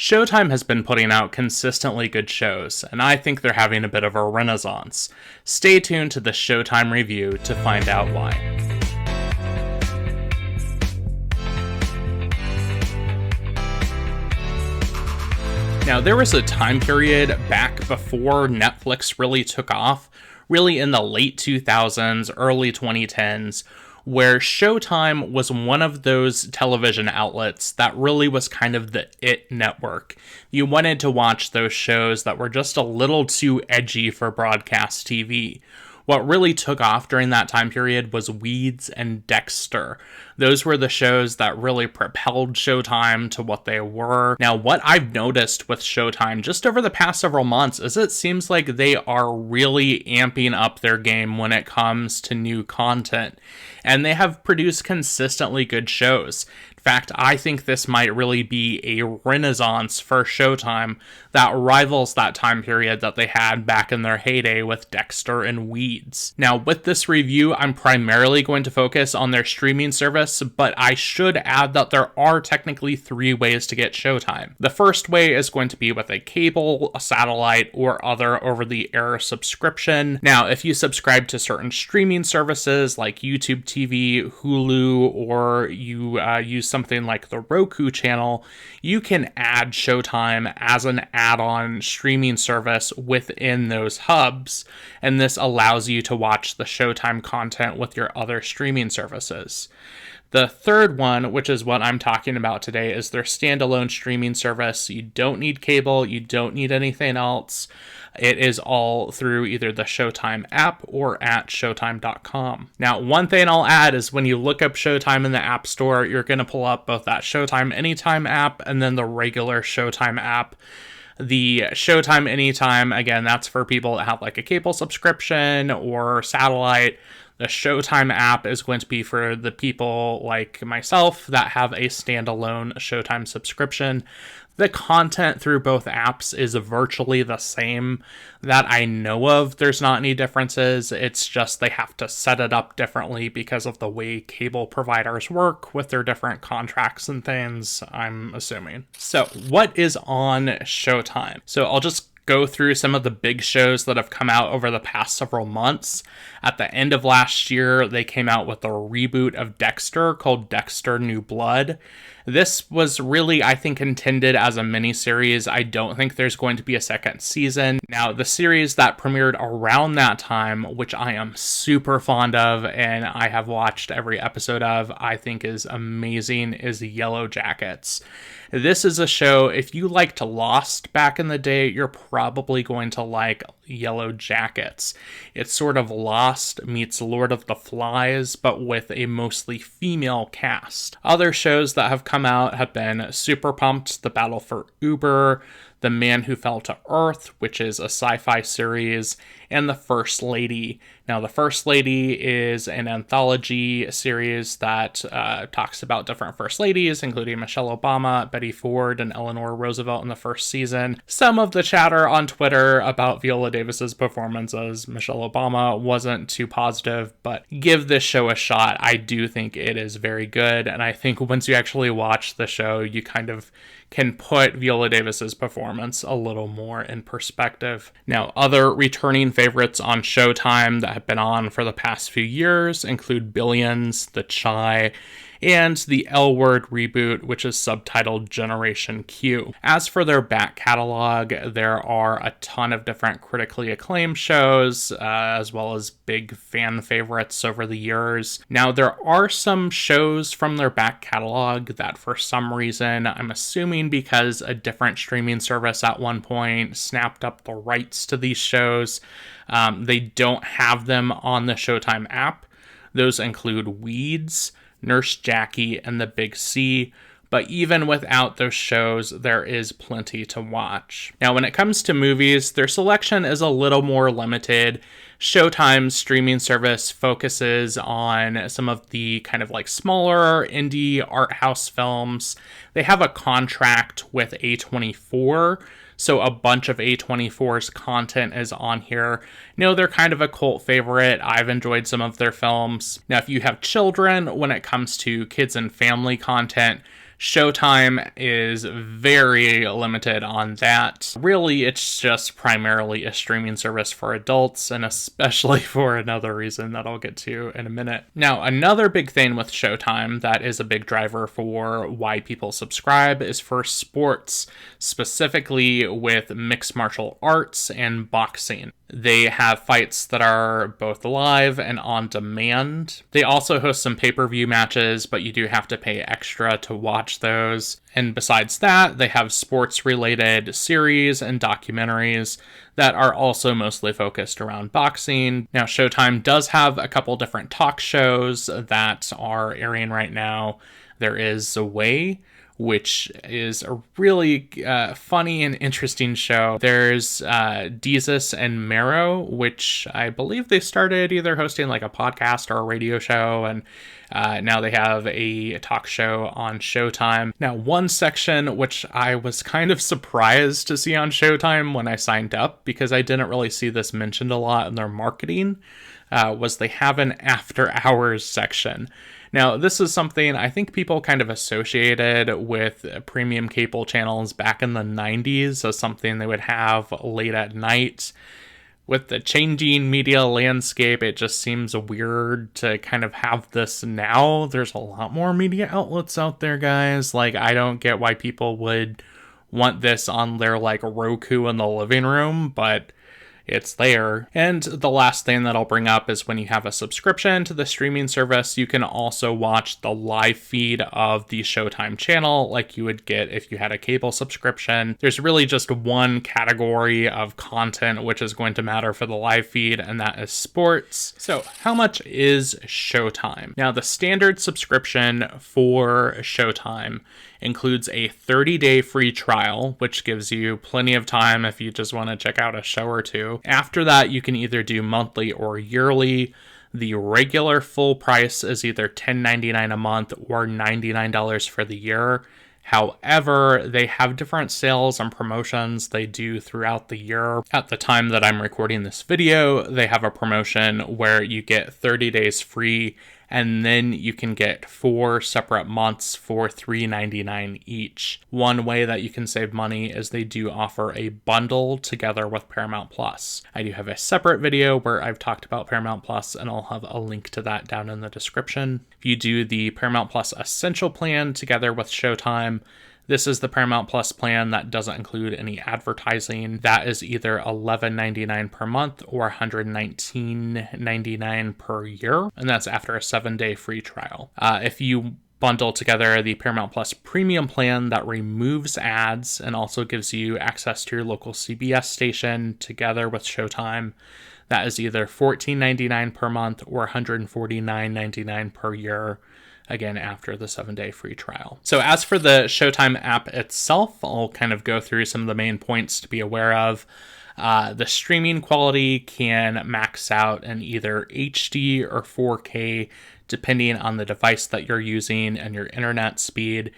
Showtime has been putting out consistently good shows, and I think they're having a bit of a renaissance. Stay tuned to the Showtime review to find out why. Now, there was a time period back before Netflix really took off, really in the late 2000s, early 2010s, where Showtime was one of those television outlets that really was kind of the it network. You wanted to watch those shows that were just a little too edgy for broadcast TV. What really took off during that time period was Weeds and Dexter. Those were the shows that really propelled Showtime to what they were. Now, what I've noticed with Showtime just over the past several months is it seems like they are really amping up their game when it comes to new content. And they have produced consistently good shows. In fact, I think this might really be a renaissance for Showtime that rivals that time period that they had back in their heyday with Dexter and Weeds. Now, with this review, I'm primarily going to focus on their streaming service, but I should add that there are technically 3 ways to get Showtime. The first way is going to be with a cable, a satellite, or other over-the-air subscription. Now, if you subscribe to certain streaming services like YouTube TV, Hulu, or you use something like the Roku channel, you can add Showtime as an add-on streaming service within those hubs, and this allows you to watch the Showtime content with your other streaming services. The third one, which is what I'm talking about today, is their standalone streaming service. You don't need cable, you don't need anything else. It is all through either the Showtime app or at Showtime.com. Now, one thing I'll add is when you look up Showtime in the App Store, you're going to pull up both that Showtime Anytime app and then the regular Showtime app. The Showtime Anytime, again, that's for people that have like a cable subscription or satellite. The Showtime app is going to be for the people like myself that have a standalone Showtime subscription. The content through both apps is virtually the same that I know of. There's not any differences. It's just they have to set it up differently because of the way cable providers work with their different contracts and things, I'm assuming. So what is on Showtime? So I'll just go through some of the big shows that have come out over the past several months. At the end of last year, they came out with a reboot of Dexter called Dexter New Blood. This was really, I think, intended as a miniseries. I don't think there's going to be a second season. Now, the series that premiered around that time, which I am super fond of and I have watched every episode of, I think is amazing, is Yellow Jackets. This is a show, if you liked Lost back in the day, you're probably going to like Yellow Jackets. It's sort of Lost meets Lord of the Flies, but with a mostly female cast. Other shows that have come out have been Super Pumped, The Battle for Uber, The Man Who Fell to Earth, which is a sci-fi series, and The First Lady. Now, The First Lady is an anthology series that talks about different First Ladies, including Michelle Obama, Betty Ford, and Eleanor Roosevelt in the first season. Some of the chatter on Twitter about Viola Davis's performance as Michelle Obama wasn't too positive, but give this show a shot. I do think it is very good, and I think once you actually watch the show, you kind of can put Viola Davis's performance a little more in perspective. Now, other returning favorites on Showtime that have been on for the past few years include Billions, The Chi, and the L Word reboot, which is subtitled Generation Q. As for their back catalog, there are a ton of different critically acclaimed shows, as well as big fan favorites over the years. Now, there are some shows from their back catalog that for some reason, I'm assuming because a different streaming service at one point snapped up the rights to these shows, they don't have them on the Showtime app. Those include Weeds, Nurse Jackie, and The Big C, but even without those shows, there is plenty to watch. Now, when it comes to movies, their selection is a little more limited. Showtime's streaming service focuses on some of the kind of like smaller indie art house films. They have a contract with A24, so a bunch of A24's content is on here. They're kind of a cult favorite. I've enjoyed some of their films. Now, if you have children, when it comes to kids and family content, Showtime is very limited on that. Really, it's just primarily a streaming service for adults, and especially for another reason that I'll get to in a minute. Now, another big thing with Showtime that is a big driver for why people subscribe is for sports, specifically with mixed martial arts and boxing. They have fights that are both live and on demand. They also host some pay-per-view matches, but you do have to pay extra to watch those. And besides that, they have sports-related series and documentaries that are also mostly focused around boxing. Now, Showtime does have a couple different talk shows that are airing right now. There is Away, which is a really funny and interesting show. There's Desus and Mero, which I believe they started either hosting like a podcast or a radio show, and now they have a talk show on Showtime. Now, one section which I was kind of surprised to see on Showtime when I signed up, because I didn't really see this mentioned a lot in their marketing, was they have an after hours section. Now, this is something I think people kind of associated with premium cable channels back in the 90s as something they would have late at night. With the changing media landscape, it just seems weird to kind of have this now. There's a lot more media outlets out there, guys. Like, I don't get why people would want this on their, like, Roku in the living room, but it's there. And the last thing that I'll bring up is when you have a subscription to the streaming service, you can also watch the live feed of the Showtime channel like you would get if you had a cable subscription. There's really just one category of content which is going to matter for the live feed, and that is sports. So how much is Showtime? Now, the standard subscription for Showtime includes a 30-day free trial, which gives you plenty of time if you just want to check out a show or two. After that, you can either do monthly or yearly. The regular full price is either $10.99 a month or $99 for the year. However, they have different sales and promotions they do throughout the year. At the time that I'm recording this video, they have a promotion where you get 30 days free, and then you can get 4 separate months for $3.99 each. One way that you can save money is they do offer a bundle together with Paramount Plus. I do have a separate video where I've talked about Paramount Plus, and I'll have a link to that down in the description. If you do the Paramount Plus Essential plan together with Showtime, this is the Paramount Plus plan that doesn't include any advertising. That is either $11.99 per month or $119.99 per year, and that's after a 7-day free trial. If you bundle together the Paramount Plus Premium plan that removes ads and also gives you access to your local CBS station together with Showtime, that is either $14.99 per month or $149.99 per year, again after the 7-day free trial. So as for the Showtime app itself, I'll kind of go through some of the main points to be aware of. The streaming quality can max out in either HD or 4K, depending on the device that you're using and your internet speed.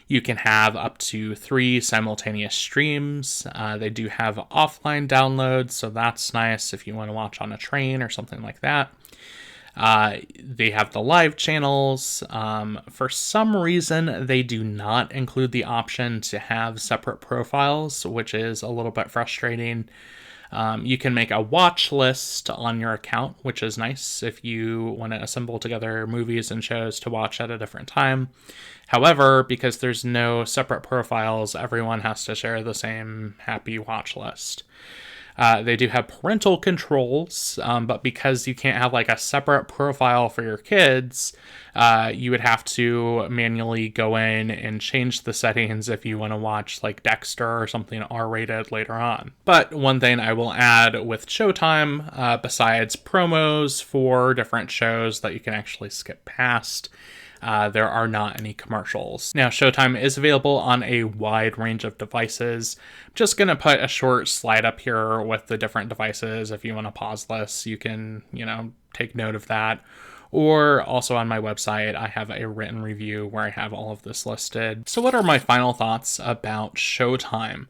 You can have up to 3 simultaneous streams. They do have offline downloads, so that's nice if you want to watch on a train or something like that. They have the live channels. For some reason, they do not include the option to have separate profiles, which is a little bit frustrating. You can make a watch list on your account, which is nice if you want to assemble together movies and shows to watch at a different time. However, because there's no separate profiles, everyone has to share the same happy watch list. They do have parental controls, but because you can't have like a separate profile for your kids, you would have to manually go in and change the settings if you want to watch like Dexter or something R-rated later on. But one thing I will add with Showtime, besides promos for different shows that you can actually skip past, there are not any commercials. Now, Showtime is available on a wide range of devices. I'm just going to put a short slide up here with the different devices. If you want to pause this, you can, take note of that. Or also on my website, I have a written review where I have all of this listed. So what are my final thoughts about Showtime?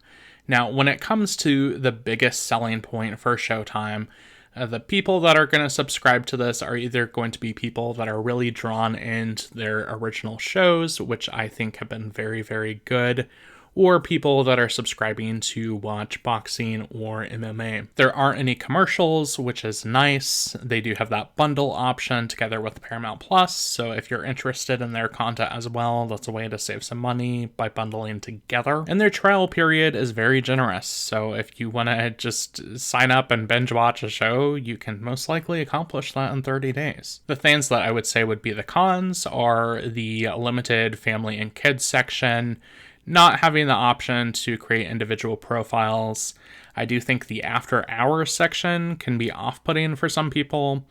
Now, when it comes to the biggest selling point for Showtime, The people that are going to subscribe to this are either going to be people that are really drawn into their original shows, which I think have been very, very good, or people that are subscribing to watch boxing or MMA. There aren't any commercials, which is nice. They do have that bundle option together with Paramount Plus, so if you're interested in their content as well, that's a way to save some money by bundling together. And their trial period is very generous, so if you want to just sign up and binge watch a show, you can most likely accomplish that in 30 days. The things that I would say would be the cons are the limited family and kids section, not having the option to create individual profiles. I do think the after hours section can be off-putting for some people,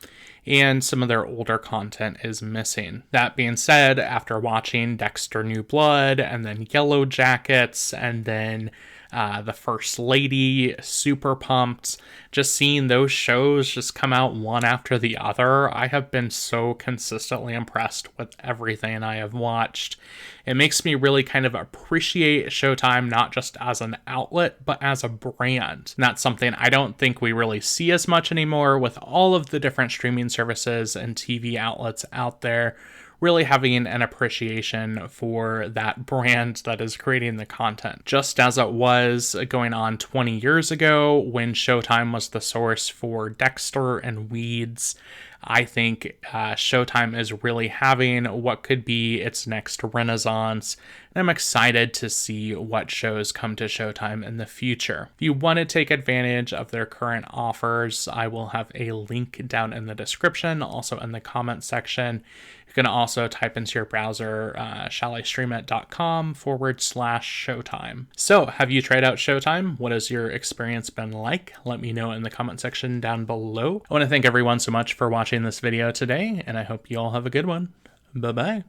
and some of their older content is missing. That being said, after watching Dexter New Blood, and then Yellow Jackets, and then The First Lady, super pumped. Just seeing those shows just come out one after the other, I have been so consistently impressed with everything I have watched. It makes me really kind of appreciate Showtime not just as an outlet, but as a brand. And that's something I don't think we really see as much anymore with all of the different streaming services and TV outlets out there. Really having an appreciation for that brand that is creating the content. Just as it was going on 20 years ago when Showtime was the source for Dexter and Weeds, I think Showtime is really having what could be its next renaissance, and I'm excited to see what shows come to Showtime in the future. If you want to take advantage of their current offers, I will have a link down in the description, also in the comment section. You can also type into your browser shallisstreamit.com/Showtime. So, have you tried out Showtime? What has your experience been like? Let me know in the comment section down below. I want to thank everyone so much for watching this video today, and I hope you all have a good one. Bye-bye.